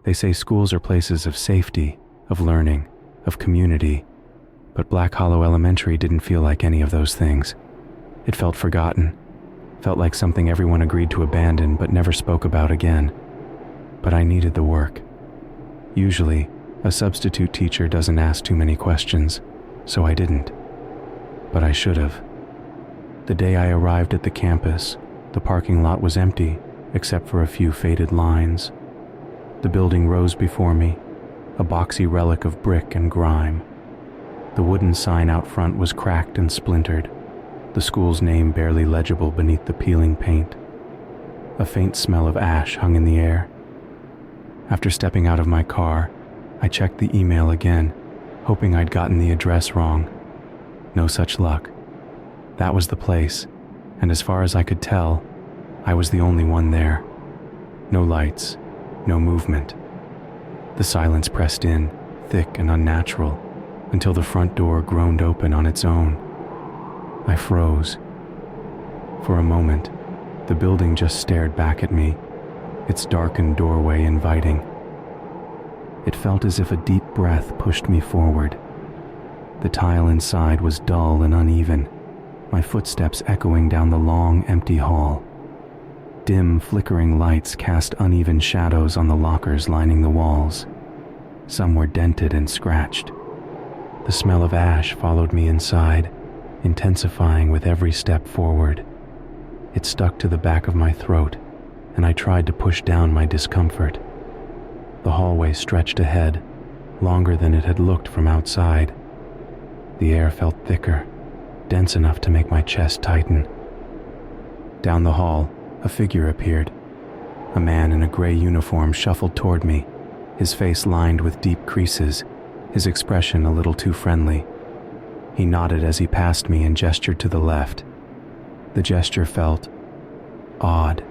They say schools are places of safety, of learning, of community, but Black Hollow Elementary didn't feel like any of those things. It felt forgotten, felt like something everyone agreed to abandon but never spoke about again. But I needed the work. Usually, a substitute teacher doesn't ask too many questions, so I didn't. But I should have. The day I arrived at the campus, the parking lot was empty, except for a few faded lines. The building rose before me, a boxy relic of brick and grime. The wooden sign out front was cracked and splintered, the school's name barely legible beneath the peeling paint. A faint smell of ash hung in the air. After stepping out of my car, I checked the email again, hoping I'd gotten the address wrong. No such luck. That was the place, and as far as I could tell, I was the only one there. No lights, no movement. The silence pressed in, thick and unnatural, until the front door groaned open on its own. I froze. For a moment, the building just stared back at me, its darkened doorway inviting. It felt as if a deep breath pushed me forward. The tile inside was dull and uneven, my footsteps echoing down the long, empty hall. Dim, flickering lights cast uneven shadows on the lockers lining the walls. Some were dented and scratched. The smell of ash followed me inside, intensifying with every step forward. It stuck to the back of my throat, and I tried to push down my discomfort. The hallway stretched ahead, longer than it had looked from outside. The air felt thicker, dense enough to make my chest tighten. Down the hall, a figure appeared. A man in a gray uniform shuffled toward me, his face lined with deep creases, his expression a little too friendly. He nodded as he passed me and gestured to the left. The gesture felt odd.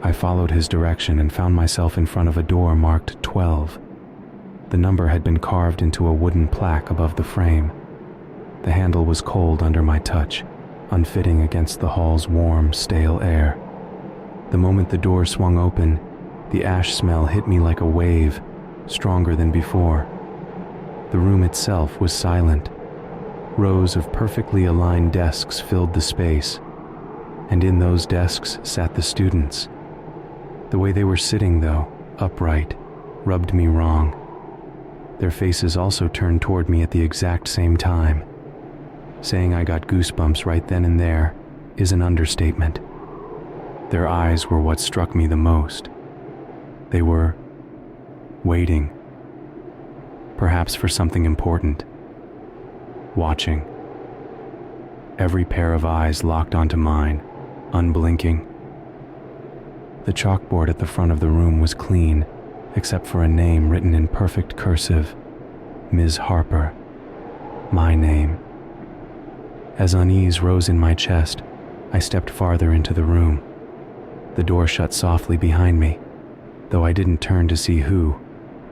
I followed his direction and found myself in front of a door marked 12. The number had been carved into a wooden plaque above the frame. The handle was cold under my touch, unfitting against the hall's warm, stale air. The moment the door swung open, the ash smell hit me like a wave, stronger than before. The room itself was silent. Rows of perfectly aligned desks filled the space, and in those desks sat the students. The way they were sitting, though, upright, rubbed me wrong. Their faces also turned toward me at the exact same time. Saying I got goosebumps right then and there is an understatement. Their eyes were what struck me the most. They were waiting, perhaps for something important. Watching. Every pair of eyes locked onto mine, unblinking. The chalkboard at the front of the room was clean, except for a name written in perfect cursive. Ms. Harper. My name. As unease rose in my chest, I stepped farther into the room. The door shut softly behind me, though I didn't turn to see who,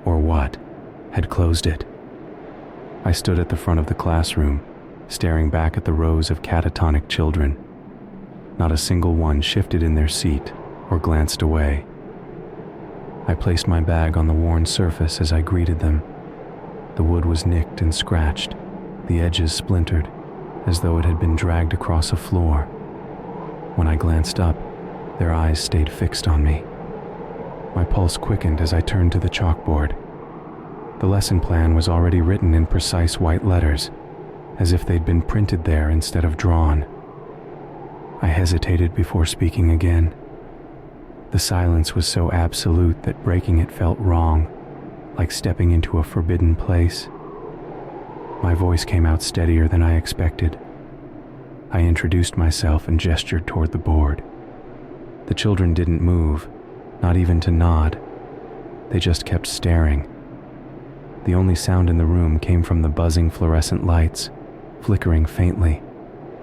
or what, had closed it. I stood at the front of the classroom, staring back at the rows of catatonic children. Not a single one shifted in their seat or glanced away. I placed my bag on the worn surface as I greeted them. The wood was nicked and scratched, the edges splintered, as though it had been dragged across a floor. When I glanced up, their eyes stayed fixed on me. My pulse quickened as I turned to the chalkboard. The lesson plan was already written in precise white letters, as if they'd been printed there instead of drawn. I hesitated before speaking again. The silence was so absolute that breaking it felt wrong, like stepping into a forbidden place. My voice came out steadier than I expected. I introduced myself and gestured toward the board. The children didn't move, not even to nod. They just kept staring. The only sound in the room came from the buzzing fluorescent lights, flickering faintly,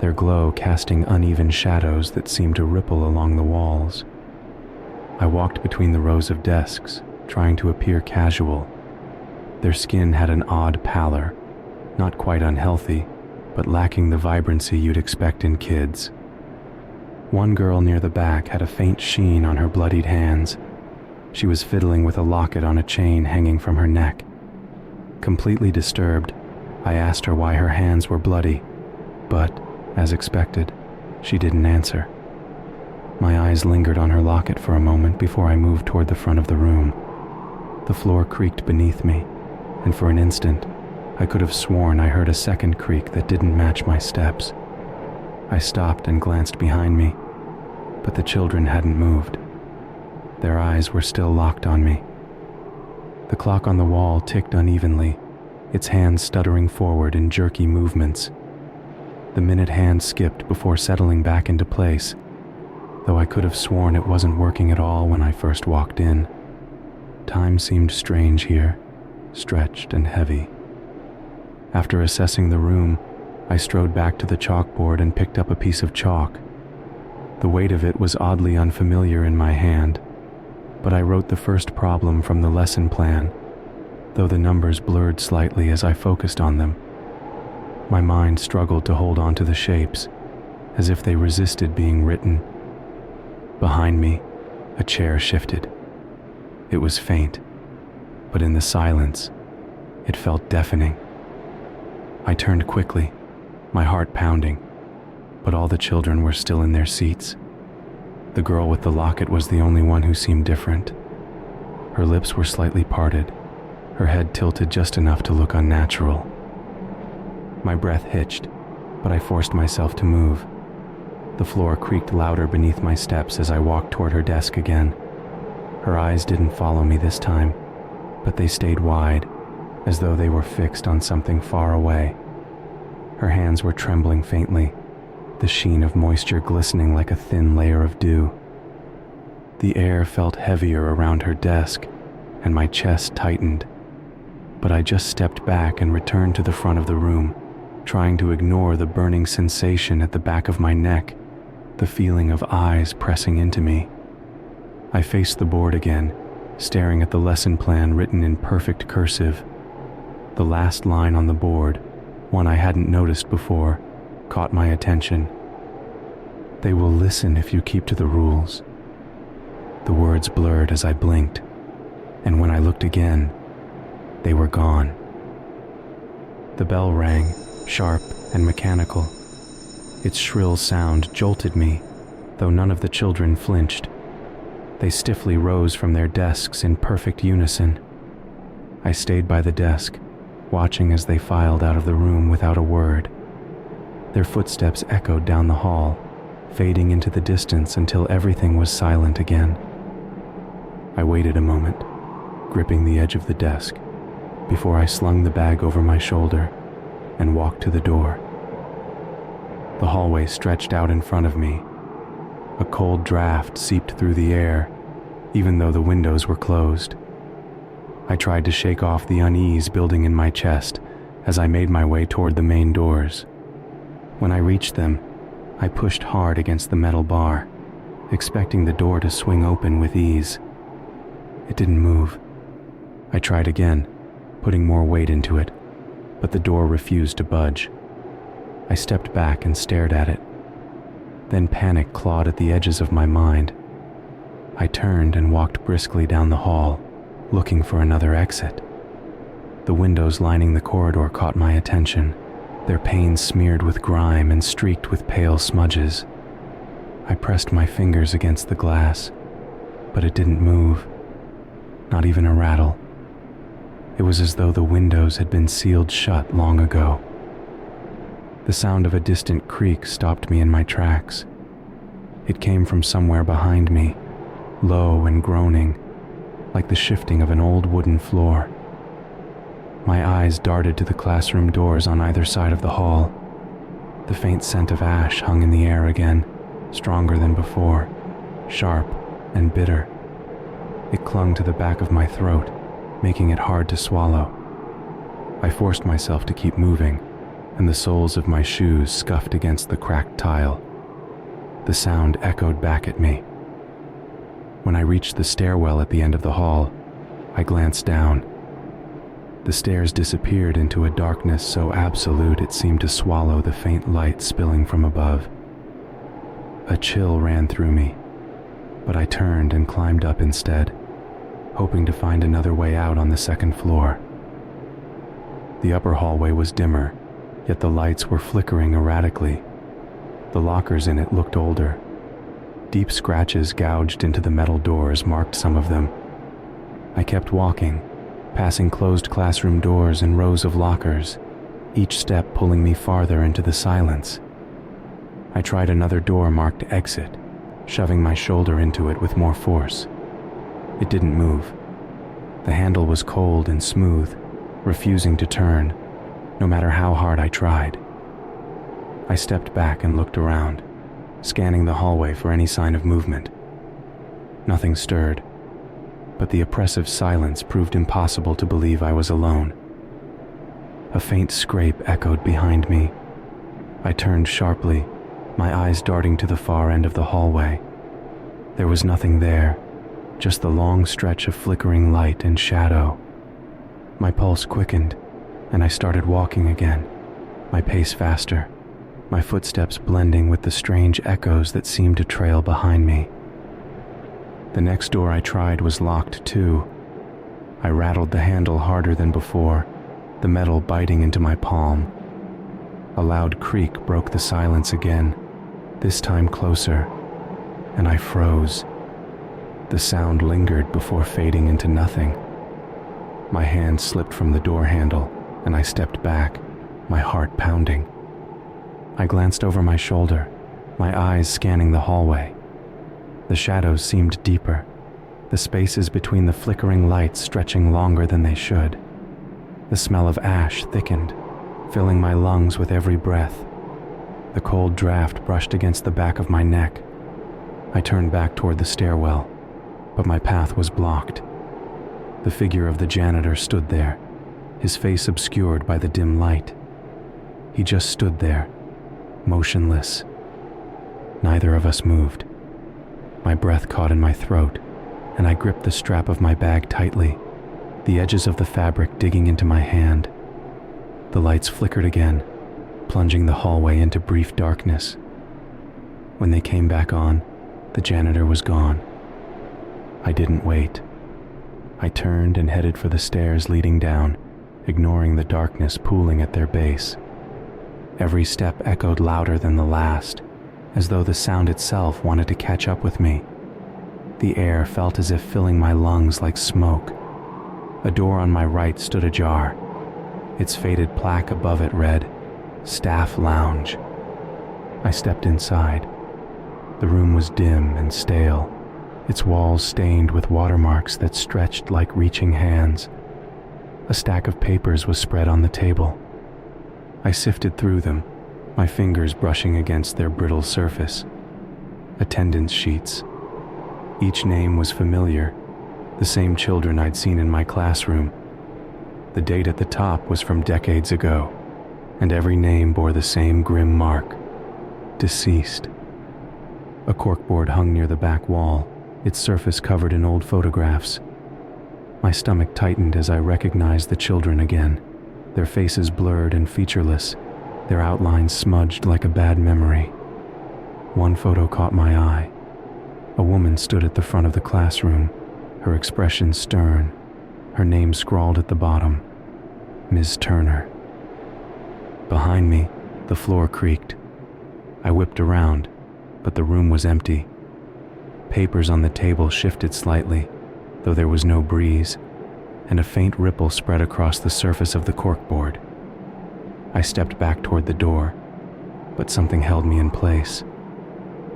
their glow casting uneven shadows that seemed to ripple along the walls. I walked between the rows of desks, trying to appear casual. Their skin had an odd pallor, not quite unhealthy, but lacking the vibrancy you'd expect in kids. One girl near the back had a faint sheen on her bloodied hands. She was fiddling with a locket on a chain hanging from her neck. Completely disturbed, I asked her why her hands were bloody, but, as expected, she didn't answer. My eyes lingered on her locket for a moment before I moved toward the front of the room. The floor creaked beneath me, and for an instant, I could have sworn I heard a second creak that didn't match my steps. I stopped and glanced behind me, but the children hadn't moved. Their eyes were still locked on me. The clock on the wall ticked unevenly, its hands stuttering forward in jerky movements. The minute hand skipped before settling back into place, though I could have sworn it wasn't working at all when I first walked in. Time seemed strange here, stretched and heavy. After assessing the room, I strode back to the chalkboard and picked up a piece of chalk. The weight of it was oddly unfamiliar in my hand, but I wrote the first problem from the lesson plan, though the numbers blurred slightly as I focused on them. My mind struggled to hold on to the shapes, as if they resisted being written. Behind me, a chair shifted. It was faint, but in the silence, it felt deafening. I turned quickly, my heart pounding, but all the children were still in their seats. The girl with the locket was the only one who seemed different. Her lips were slightly parted, her head tilted just enough to look unnatural. My breath hitched, but I forced myself to move. The floor creaked louder beneath my steps as I walked toward her desk again. Her eyes didn't follow me this time, but they stayed wide, as though they were fixed on something far away. Her hands were trembling faintly, the sheen of moisture glistening like a thin layer of dew. The air felt heavier around her desk, and my chest tightened. But I just stepped back and returned to the front of the room, trying to ignore the burning sensation at the back of my neck, the feeling of eyes pressing into me. I faced the board again, staring at the lesson plan written in perfect cursive. The last line on the board, one I hadn't noticed before, caught my attention. "They will listen if you keep to the rules." The words blurred as I blinked, and when I looked again, they were gone. The bell rang, sharp and mechanical. Its shrill sound jolted me, though none of the children flinched. They stiffly rose from their desks in perfect unison. I stayed by the desk, watching as they filed out of the room without a word. Their footsteps echoed down the hall, fading into the distance until everything was silent again. I waited a moment, gripping the edge of the desk, before I slung the bag over my shoulder and walked to the door. The hallway stretched out in front of me. A cold draft seeped through the air, even though the windows were closed. I tried to shake off the unease building in my chest as I made my way toward the main doors. When I reached them, I pushed hard against the metal bar, expecting the door to swing open with ease. It didn't move. I tried again, putting more weight into it, but the door refused to budge. I stepped back and stared at it. Then panic clawed at the edges of my mind. I turned and walked briskly down the hall, looking for another exit. The windows lining the corridor caught my attention, their panes smeared with grime and streaked with pale smudges. I pressed my fingers against the glass, but it didn't move, not even a rattle. It was as though the windows had been sealed shut long ago. The sound of a distant creak stopped me in my tracks. It came from somewhere behind me, low and groaning, like the shifting of an old wooden floor. My eyes darted to the classroom doors on either side of the hall. The faint scent of ash hung in the air again, stronger than before, sharp and bitter. It clung to the back of my throat, making it hard to swallow. I forced myself to keep moving, and the soles of my shoes scuffed against the cracked tile. The sound echoed back at me. When I reached the stairwell at the end of the hall, I glanced down. The stairs disappeared into a darkness so absolute it seemed to swallow the faint light spilling from above. A chill ran through me, but I turned and climbed up instead, hoping to find another way out on the second floor. The upper hallway was dimmer, yet the lights were flickering erratically. The lockers in it looked older. Deep scratches gouged into the metal doors marked some of them. I kept walking, passing closed classroom doors and rows of lockers, each step pulling me farther into the silence. I tried another door marked exit, shoving my shoulder into it with more force. It didn't move. The handle was cold and smooth, refusing to turn, no matter how hard I tried. I stepped back and looked around, scanning the hallway for any sign of movement. Nothing stirred, but the oppressive silence proved impossible to believe I was alone. A faint scrape echoed behind me. I turned sharply, my eyes darting to the far end of the hallway. There was nothing there, just the long stretch of flickering light and shadow. My pulse quickened, and I started walking again, my pace faster, my footsteps blending with the strange echoes that seemed to trail behind me. The next door I tried was locked too. I rattled the handle harder than before, the metal biting into my palm. A loud creak broke the silence again, this time closer, and I froze. The sound lingered before fading into nothing. My hand slipped from the door handle, and I stepped back, my heart pounding. I glanced over my shoulder, my eyes scanning the hallway. The shadows seemed deeper, the spaces between the flickering lights stretching longer than they should. The smell of ash thickened, filling my lungs with every breath. The cold draft brushed against the back of my neck. I turned back toward the stairwell, but my path was blocked. The figure of the janitor stood there, his face obscured by the dim light. He just stood there, motionless. Neither of us moved. My breath caught in my throat, and I gripped the strap of my bag tightly, the edges of the fabric digging into my hand. The lights flickered again, plunging the hallway into brief darkness. When they came back on, the janitor was gone. I didn't wait. I turned and headed for the stairs leading down, ignoring the darkness pooling at their base. Every step echoed louder than the last, as though the sound itself wanted to catch up with me. The air felt as if filling my lungs like smoke. A door on my right stood ajar. Its faded plaque above it read, "Staff Lounge." I stepped inside. The room was dim and stale, its walls stained with watermarks that stretched like reaching hands. A stack of papers was spread on the table. I sifted through them, my fingers brushing against their brittle surface. Attendance sheets. Each name was familiar, the same children I'd seen in my classroom. The date at the top was from decades ago, and every name bore the same grim mark: deceased. A corkboard hung near the back wall, its surface covered in old photographs. My stomach tightened as I recognized the children again, their faces blurred and featureless, their outlines smudged like a bad memory. One photo caught my eye. A woman stood at the front of the classroom, her expression stern, her name scrawled at the bottom, Ms. Turner. Behind me, the floor creaked. I whipped around, but the room was empty. Papers on the table shifted slightly, though there was no breeze, and a faint ripple spread across the surface of the corkboard. I stepped back toward the door, but something held me in place.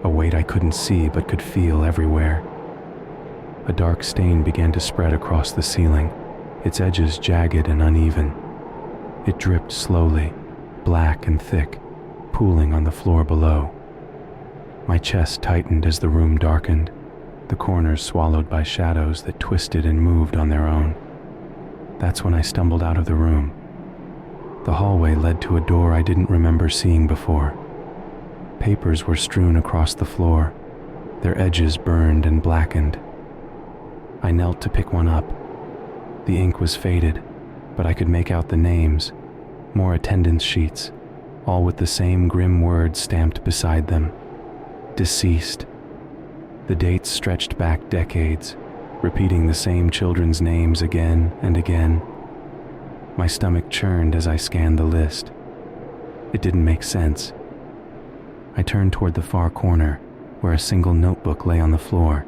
A weight I couldn't see but could feel everywhere. A dark stain began to spread across the ceiling, its edges jagged and uneven. It dripped slowly, black and thick, pooling on the floor below. My chest tightened as the room darkened, the corners swallowed by shadows that twisted and moved on their own. That's when I stumbled out of the room. The hallway led to a door I didn't remember seeing before. Papers were strewn across the floor, their edges burned and blackened. I knelt to pick one up. The ink was faded, but I could make out the names, more attendance sheets, all with the same grim words stamped beside them. Deceased. The dates stretched back decades, repeating the same children's names again and again. My stomach churned as I scanned the list. It didn't make sense. I turned toward the far corner, where a single notebook lay on the floor.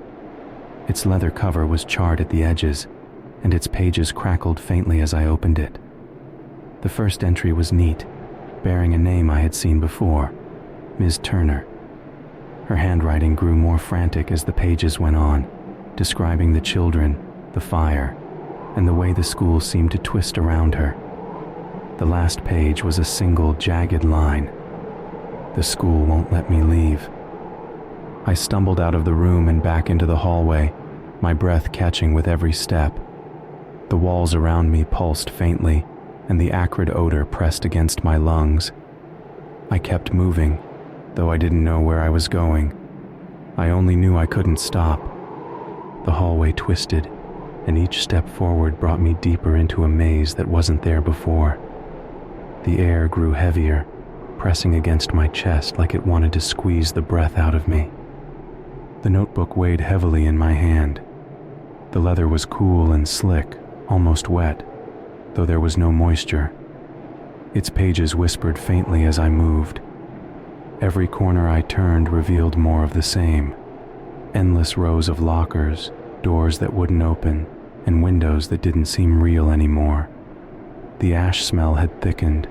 Its leather cover was charred at the edges, and its pages crackled faintly as I opened it. The first entry was neat, bearing a name I had seen before, Ms. Turner. Her handwriting grew more frantic as the pages went on, describing the children, the fire, and the way the school seemed to twist around her. The last page was a single jagged line. "The school won't let me leave." I stumbled out of the room and back into the hallway, my breath catching with every step. The walls around me pulsed faintly, and the acrid odor pressed against my lungs. I kept moving, though I didn't know where I was going. I only knew I couldn't stop. The hallway twisted, and each step forward brought me deeper into a maze that wasn't there before. The air grew heavier, pressing against my chest like it wanted to squeeze the breath out of me. The notebook weighed heavily in my hand. The leather was cool and slick, almost wet, though there was no moisture. Its pages whispered faintly as I moved. Every corner I turned revealed more of the same. Endless rows of lockers, doors that wouldn't open, and windows that didn't seem real anymore. The ash smell had thickened,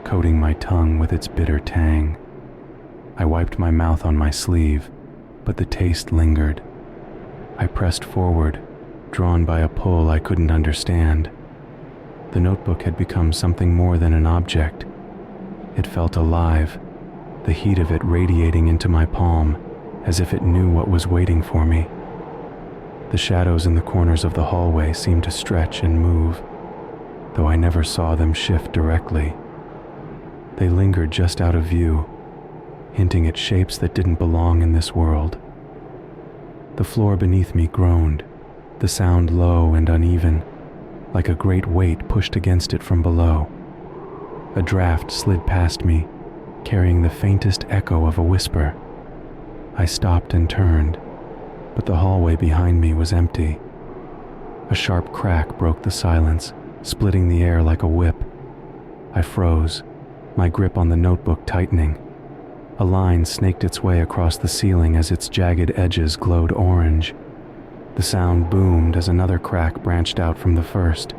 coating my tongue with its bitter tang. I wiped my mouth on my sleeve, but the taste lingered. I pressed forward, drawn by a pull I couldn't understand. The notebook had become something more than an object. It felt alive, the heat of it radiating into my palm, as if it knew what was waiting for me. The shadows in the corners of the hallway seemed to stretch and move, though I never saw them shift directly. They lingered just out of view, hinting at shapes that didn't belong in this world. The floor beneath me groaned, the sound low and uneven, like a great weight pushed against it from below. A draft slid past me, carrying the faintest echo of a whisper. I stopped and turned, but the hallway behind me was empty. A sharp crack broke the silence, splitting the air like a whip. I froze, my grip on the notebook tightening. A line snaked its way across the ceiling as its jagged edges glowed orange. The sound boomed as another crack branched out from the first.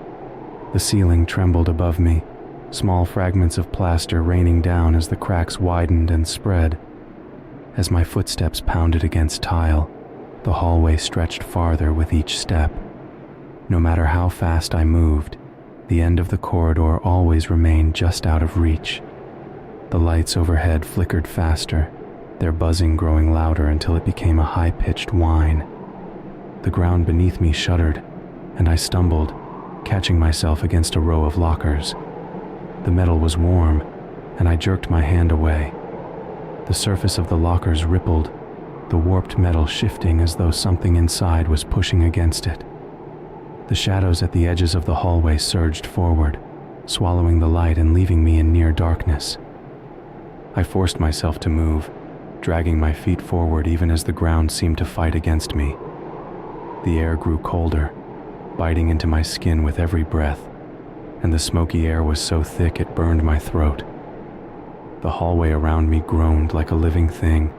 The ceiling trembled above me, small fragments of plaster raining down as the cracks widened and spread. As my footsteps pounded against tile, the hallway stretched farther with each step. No matter how fast I moved, the end of the corridor always remained just out of reach. The lights overhead flickered faster, their buzzing growing louder until it became a high-pitched whine. The ground beneath me shuddered, and I stumbled, catching myself against a row of lockers. The metal was warm, and I jerked my hand away. The surface of the lockers rippled, the warped metal shifting as though something inside was pushing against it. The shadows at the edges of the hallway surged forward, swallowing the light and leaving me in near darkness. I forced myself to move, dragging my feet forward even as the ground seemed to fight against me. The air grew colder, biting into my skin with every breath, and the smoky air was so thick it burned my throat. The hallway around me groaned like a living thing,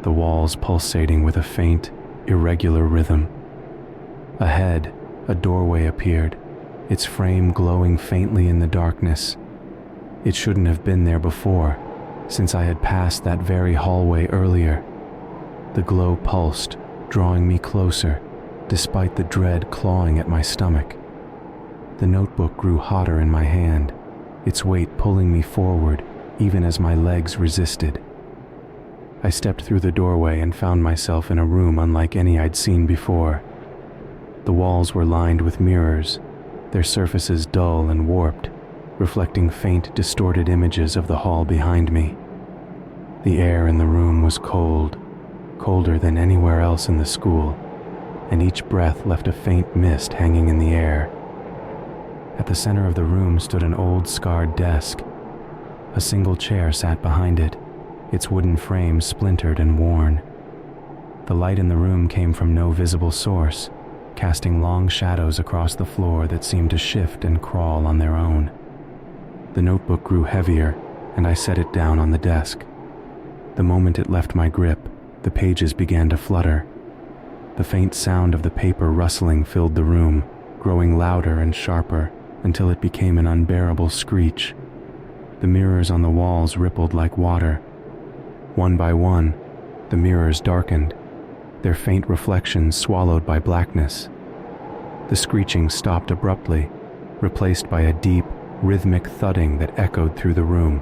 the walls pulsating with a faint, irregular rhythm. Ahead, a doorway appeared, its frame glowing faintly in the darkness. It shouldn't have been there before, since I had passed that very hallway earlier. The glow pulsed, drawing me closer, despite the dread clawing at my stomach. The notebook grew hotter in my hand, its weight pulling me forward even as my legs resisted. I stepped through the doorway and found myself in a room unlike any I'd seen before. The walls were lined with mirrors, their surfaces dull and warped, reflecting faint, distorted images of the hall behind me. The air in the room was cold, colder than anywhere else in the school, and each breath left a faint mist hanging in the air. At the center of the room stood an old, scarred desk. A single chair sat behind it, its wooden frame splintered and worn. The light in the room came from no visible source, casting long shadows across the floor that seemed to shift and crawl on their own. The notebook grew heavier, and I set it down on the desk. The moment it left my grip, the pages began to flutter. The faint sound of the paper rustling filled the room, growing louder and sharper until it became an unbearable screech. The mirrors on the walls rippled like water. One by one, the mirrors darkened, their faint reflections swallowed by blackness. The screeching stopped abruptly, replaced by a deep, rhythmic thudding that echoed through the room.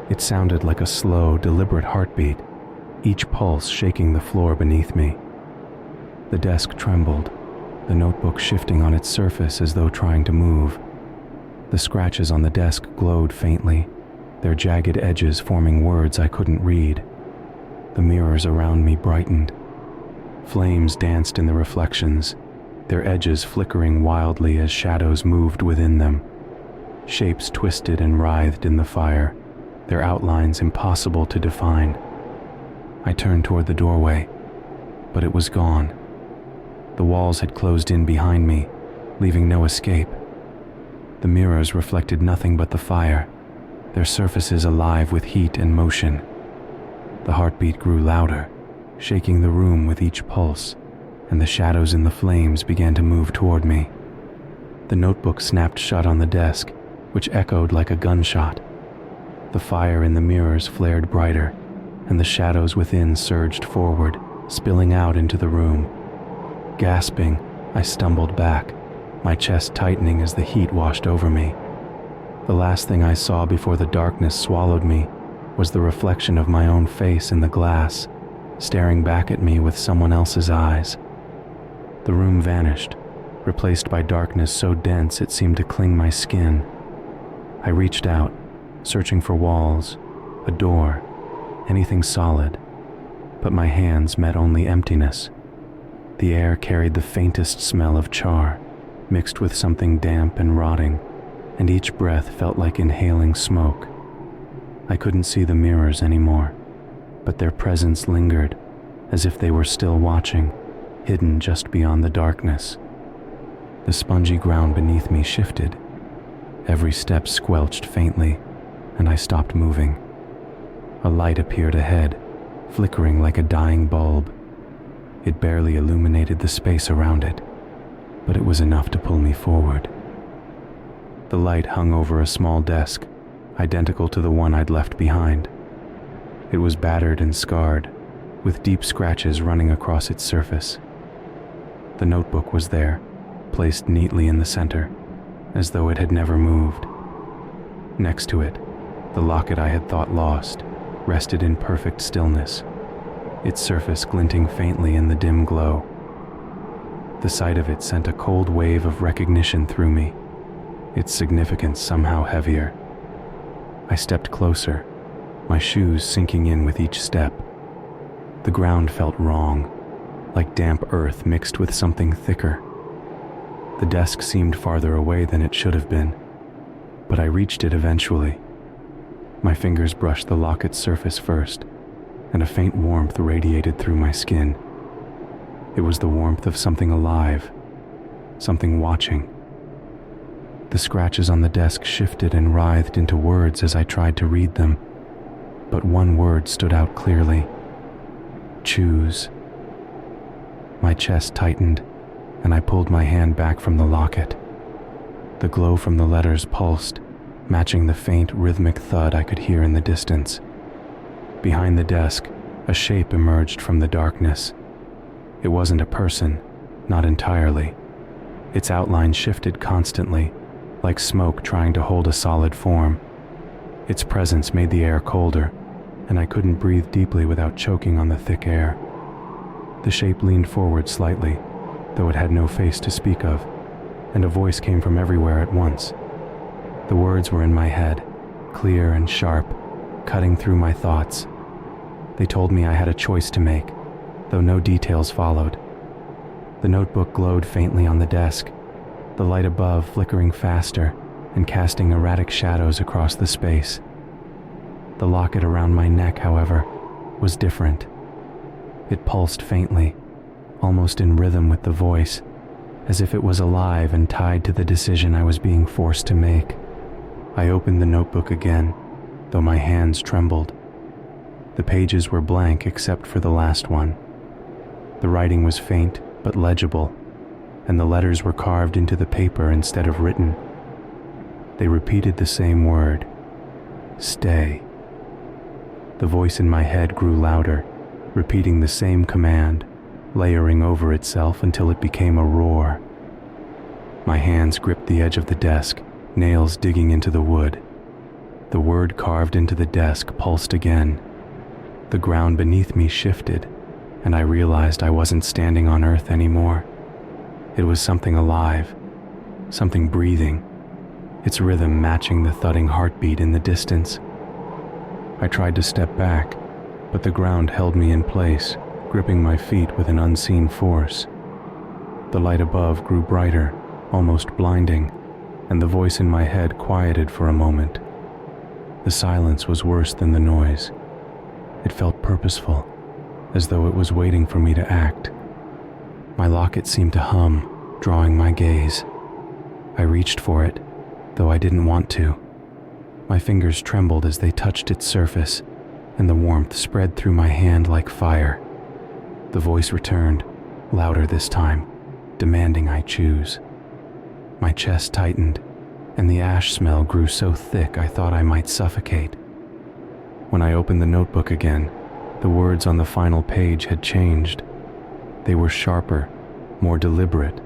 It sounded like a slow, deliberate heartbeat, each pulse shaking the floor beneath me. The desk trembled, the notebook shifting on its surface as though trying to move. The scratches on the desk glowed faintly, their jagged edges forming words I couldn't read. The mirrors around me brightened. Flames danced in the reflections, their edges flickering wildly as shadows moved within them. Shapes twisted and writhed in the fire, their outlines impossible to define. I turned toward the doorway, but it was gone. The walls had closed in behind me, leaving no escape. The mirrors reflected nothing but the fire, their surfaces alive with heat and motion. The heartbeat grew louder, shaking the room with each pulse, and the shadows in the flames began to move toward me. The notebook snapped shut on the desk, which echoed like a gunshot. The fire in the mirrors flared brighter, and the shadows within surged forward, spilling out into the room. Gasping, I stumbled back, my chest tightening as the heat washed over me. The last thing I saw before the darkness swallowed me was the reflection of my own face in the glass, staring back at me with someone else's eyes. The room vanished, replaced by darkness so dense it seemed to cling my skin. I reached out, searching for walls, a door, anything solid, but my hands met only emptiness. The air carried the faintest smell of char, mixed with something damp and rotting, and each breath felt like inhaling smoke. I couldn't see the mirrors anymore, but their presence lingered, as if they were still watching, hidden just beyond the darkness. The spongy ground beneath me shifted. Every step squelched faintly, and I stopped moving. A light appeared ahead, flickering like a dying bulb. It barely illuminated the space around it, but it was enough to pull me forward. The light hung over a small desk, identical to the one I'd left behind. It was battered and scarred, with deep scratches running across its surface. The notebook was there, placed neatly in the center, as though it had never moved. Next to it, the locket I had thought lost rested in perfect stillness, its surface glinting faintly in the dim glow. The sight of it sent a cold wave of recognition through me, its significance somehow heavier. I stepped closer, my shoes sinking in with each step. The ground felt wrong, like damp earth mixed with something thicker. The desk seemed farther away than it should have been, but I reached it eventually. My fingers brushed the locket's surface first, and a faint warmth radiated through my skin. It was the warmth of something alive, something watching. The scratches on the desk shifted and writhed into words as I tried to read them, but one word stood out clearly: choose. My chest tightened, and I pulled my hand back from the locket. The glow from the letters pulsed, matching the faint, rhythmic thud I could hear in the distance. Behind the desk, a shape emerged from the darkness. It wasn't a person, not entirely. Its outline shifted constantly, like smoke trying to hold a solid form. Its presence made the air colder, and I couldn't breathe deeply without choking on the thick air. The shape leaned forward slightly, though it had no face to speak of, and a voice came from everywhere at once. The words were in my head, clear and sharp, cutting through my thoughts. They told me I had a choice to make, though no details followed. The notebook glowed faintly on the desk, the light above flickering faster and casting erratic shadows across the space. The locket around my neck, however, was different. It pulsed faintly, almost in rhythm with the voice, as if it was alive and tied to the decision I was being forced to make. I opened the notebook again, though my hands trembled. The pages were blank except for the last one. The writing was faint but legible, and the letters were carved into the paper instead of written. They repeated the same word, stay. The voice in my head grew louder, repeating the same command, layering over itself until it became a roar. My hands gripped the edge of the desk, nails digging into the wood. The word carved into the desk pulsed again. The ground beneath me shifted, and I realized I wasn't standing on earth anymore. It was something alive, something breathing, its rhythm matching the thudding heartbeat in the distance. I tried to step back, but the ground held me in place, gripping my feet with an unseen force. The light above grew brighter, almost blinding, and the voice in my head quieted for a moment. The silence was worse than the noise. It felt purposeful, as though it was waiting for me to act. My locket seemed to hum, drawing my gaze. I reached for it, though I didn't want to. My fingers trembled as they touched its surface, and the warmth spread through my hand like fire. The voice returned, louder this time, demanding I choose. My chest tightened, and the ash smell grew so thick I thought I might suffocate. When I opened the notebook again, the words on the final page had changed. They were sharper, more deliberate,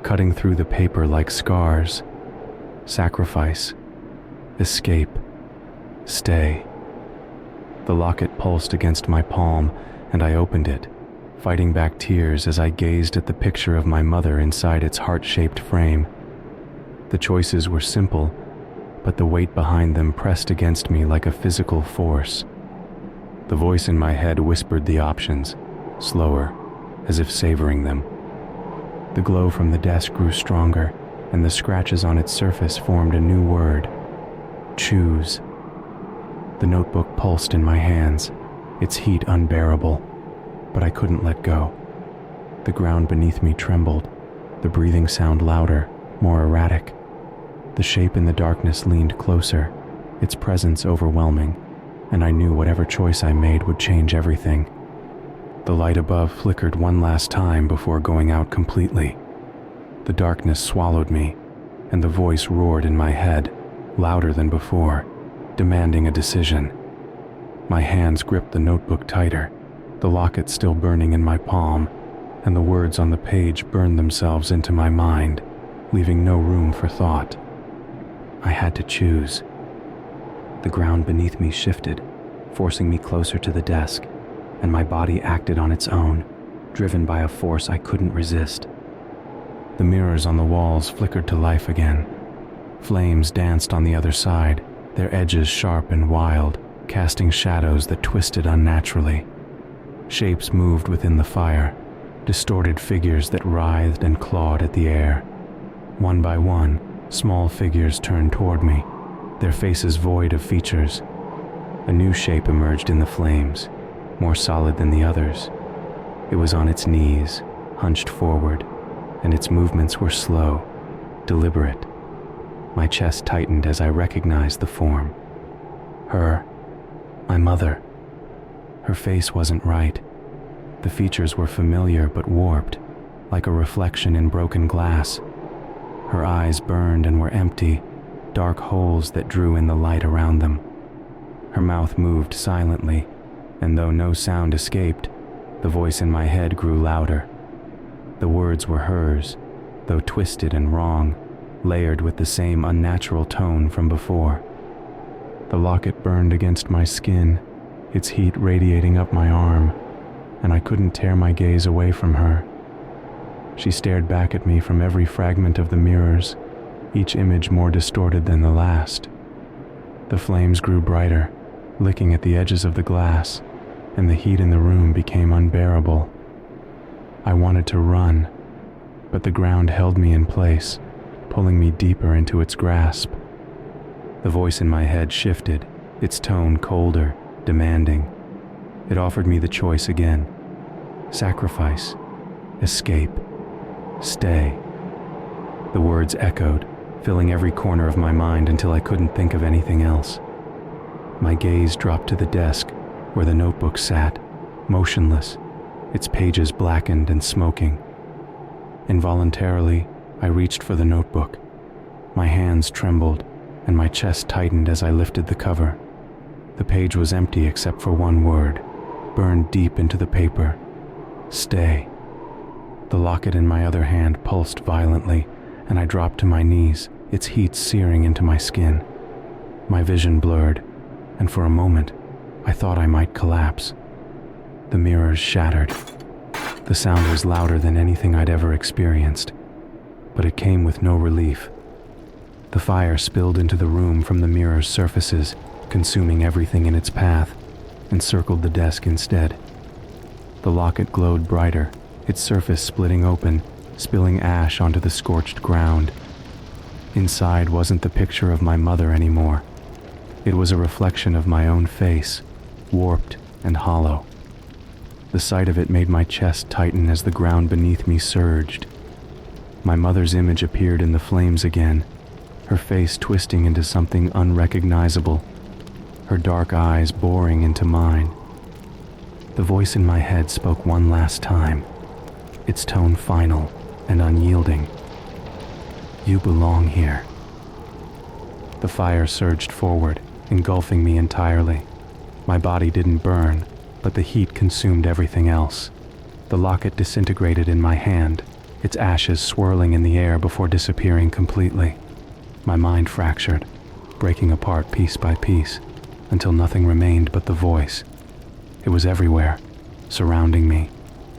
cutting through the paper like scars. Sacrifice, escape, stay. The locket pulsed against my palm, and I opened it, fighting back tears as I gazed at the picture of my mother inside its heart-shaped frame. The choices were simple, but the weight behind them pressed against me like a physical force. The voice in my head whispered the options, slower, as if savoring them. The glow from the desk grew stronger, and the scratches on its surface formed a new word, choose. The notebook pulsed in my hands, its heat unbearable, but I couldn't let go. The ground beneath me trembled, the breathing sound louder, more erratic. The shape in the darkness leaned closer, its presence overwhelming, and I knew whatever choice I made would change everything. The light above flickered one last time before going out completely. The darkness swallowed me, and the voice roared in my head, louder than before, demanding a decision. My hands gripped the notebook tighter, the locket still burning in my palm, and the words on the page burned themselves into my mind, leaving no room for thought. I had to choose. The ground beneath me shifted, forcing me closer to the desk, and my body acted on its own, driven by a force I couldn't resist. The mirrors on the walls flickered to life again. Flames danced on the other side, their edges sharp and wild, casting shadows that twisted unnaturally. Shapes moved within the fire, distorted figures that writhed and clawed at the air. One by one, small figures turned toward me, their faces void of features. A new shape emerged in the flames, more solid than the others. It was on its knees, hunched forward, and its movements were slow, deliberate. My chest tightened as I recognized the form. Her, my mother. Her face wasn't right. The features were familiar but warped, like a reflection in broken glass. Her eyes burned and were empty, dark holes that drew in the light around them. Her mouth moved silently, and though no sound escaped, the voice in my head grew louder. The words were hers, though twisted and wrong, layered with the same unnatural tone from before. The locket burned against my skin, its heat radiating up my arm, and I couldn't tear my gaze away from her. She stared back at me from every fragment of the mirrors, each image more distorted than the last. The flames grew brighter, licking at the edges of the glass, and the heat in the room became unbearable. I wanted to run, but the ground held me in place, pulling me deeper into its grasp. The voice in my head shifted, its tone colder, demanding. It offered me the choice again. Sacrifice, escape, stay. The words echoed, filling every corner of my mind until I couldn't think of anything else. My gaze dropped to the desk where the notebook sat, motionless, its pages blackened and smoking. Involuntarily, I reached for the notebook. My hands trembled, and my chest tightened as I lifted the cover. The page was empty except for one word, burned deep into the paper: stay. The locket in my other hand pulsed violently, and I dropped to my knees, its heat searing into my skin. My vision blurred, and for a moment, I thought I might collapse. The mirrors shattered. The sound was louder than anything I'd ever experienced, but it came with no relief. The fire spilled into the room from the mirror's surfaces, consuming everything in its path, and circled the desk instead. The locket glowed brighter, its surface splitting open, spilling ash onto the scorched ground. Inside wasn't the picture of my mother anymore. It was a reflection of my own face, warped and hollow. The sight of it made my chest tighten as the ground beneath me surged. My mother's image appeared in the flames again, her face twisting into something unrecognizable, her dark eyes boring into mine. The voice in my head spoke one last time, its tone final and unyielding. You belong here. The fire surged forward, engulfing me entirely. My body didn't burn, but the heat consumed everything else. The locket disintegrated in my hand, its ashes swirling in the air before disappearing completely. My mind fractured, breaking apart piece by piece, until nothing remained but the voice. It was everywhere, surrounding me,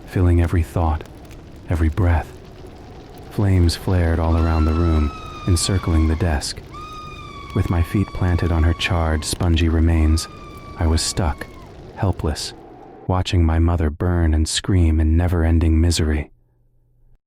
filling every thought, every breath. Flames flared all around the room, encircling the desk. With my feet planted on her charred, spongy remains, I was stuck, helpless, watching my mother burn and scream in never-ending misery.